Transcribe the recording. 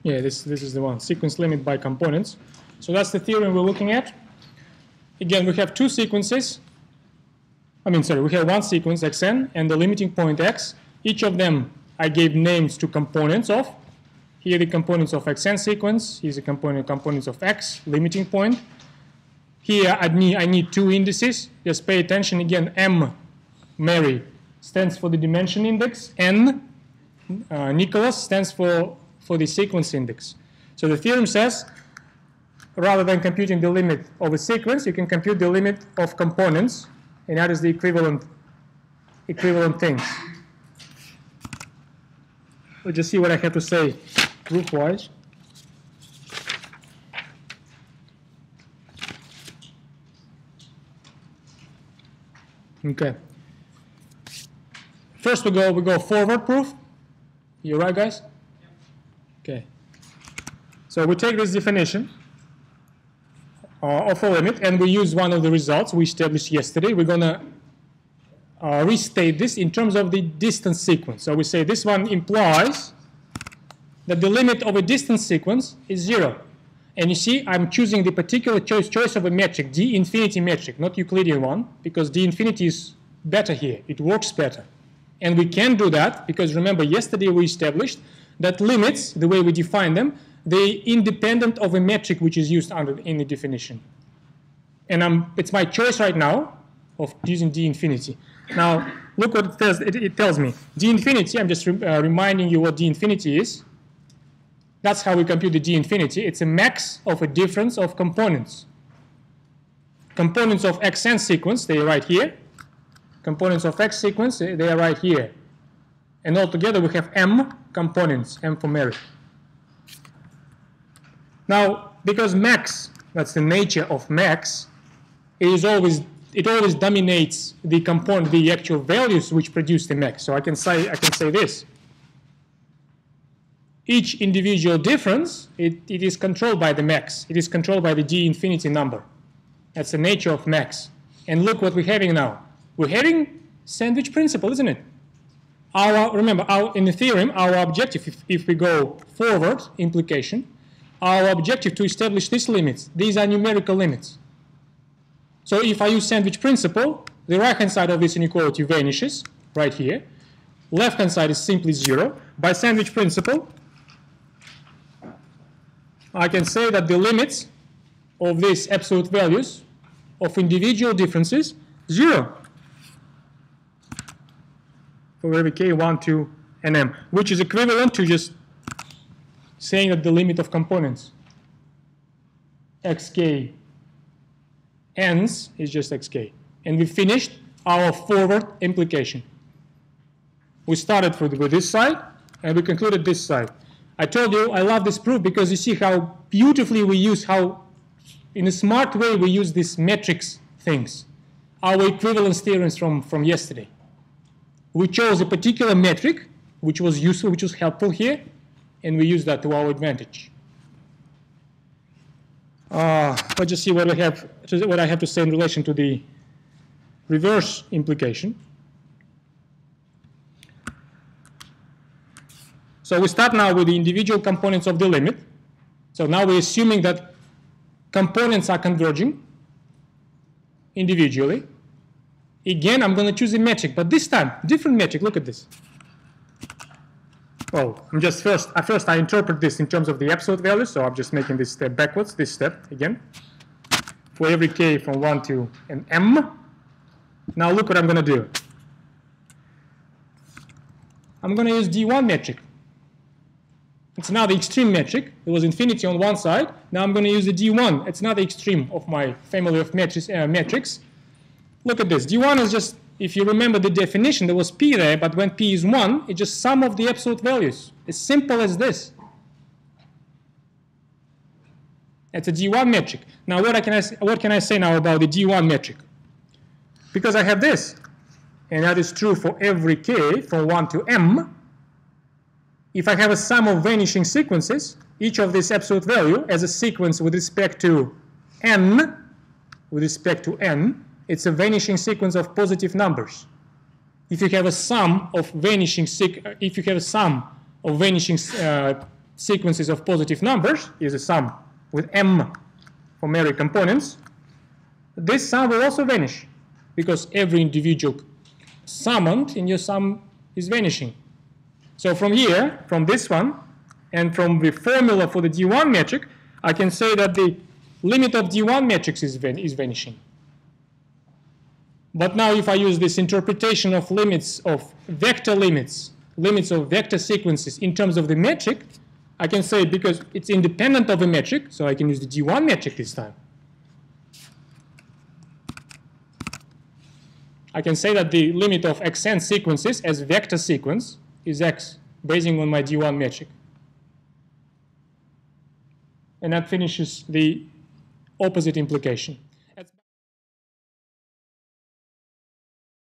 Yeah, this is the one, sequence limit by components. So that's the theorem we're looking at. Again, we have two sequences. We have one sequence, xn, and the limiting point x. Each of them I gave names to components of. Here the components of xn sequence. Here's the components of x, limiting point. Here I need two indices. Just pay attention again. M, Mary, stands for the dimension index. N, Nicholas, stands for the sequence index. So the theorem says, rather than computing the limit of a sequence, you can compute the limit of components, and that is the equivalent things. We'll just see what I have to say proof-wise. Okay. First we go forward proof. You right, guys? Okay. So we take this definition of a limit, and we use one of the results we established yesterday. We're going to restate this in terms of the distance sequence. So we say this one implies that the limit of a distance sequence is 0. And you see, I'm choosing the particular choice of a metric, d infinity metric, not Euclidean one, because d infinity is better here. It works better. And we can do that because, remember, yesterday we established that limits, the way we define them, they're independent of a metric which is used in the definition. And it's my choice right now of using d infinity. Now, look what it tells, it tells me. D infinity, I'm just reminding you what d infinity is. That's how we compute the d infinity. It's a max of a difference of components. Components of xn sequence, they are right here. Components of x sequence, they are right here. And altogether we have m components, m for Mary. Now, because max, that's the nature of max, it always dominates the component, the actual values which produce the max. So I can say this. Each individual difference, it is controlled by the max. It is controlled by the d infinity number. That's the nature of max. And look what we're having now. We're having sandwich principle, isn't it? Remember, in the theorem, our objective, if we go forward, implication, our objective to establish these limits. These are numerical limits. So if I use sandwich principle, the right-hand side of this inequality vanishes, right here. Left-hand side is simply 0. By sandwich principle, I can say that the limits of these absolute values of individual differences, 0. For every k, 1, 2, and m, which is equivalent to just saying that the limit of components xk n's is just xk. And we finished our forward implication. We started with this side, and we concluded this side. I told you I love this proof because you see how beautifully we use, how in a smart way we use these metrics things, our equivalence theorems from yesterday. We chose a particular metric which was useful, which was helpful here, and we use that to our advantage. Let's just see what I have to say in relation to the reverse implication. So we start now with the individual components of the limit. So now we're assuming that components are converging individually. Again, I'm going to choose a metric, but this time, different metric. Look at this. Oh, first I interpret this in terms of the absolute value, so I'm just making this step backwards, this step again. For every k from 1 to an m. Now look what I'm going to do. I'm going to use d1 metric. It's now the extreme metric. There was infinity on one side. Now I'm going to use the d1. It's not the extreme of my family of metrics. Look at this. d1 is just, if you remember the definition, there was p there, but when p is 1, it's just sum of the absolute values. As simple as this. It's a d1 metric. Now what can I say now about the d1 metric? Because I have this, and that is true for every k from 1 to m. If I have a sum of vanishing sequences, each of this absolute value as a sequence with respect to n, it's a vanishing sequence of positive numbers. If you have a sum of vanishing sequences of positive numbers is a sum with m for Mary components, this sum will also vanish because every individual summand in your sum is vanishing. So from here, from this one, and from the formula for the D1 metric, I can say that the limit of D1 matrix is vanishing. But now if I use this interpretation of limits of vector limits of vector sequences in terms of the metric, I can say because it's independent of a metric, so I can use the D1 metric this time. I can say that the limit of xn sequences as vector sequence is x, basing on my D1 metric. And that finishes the opposite implication.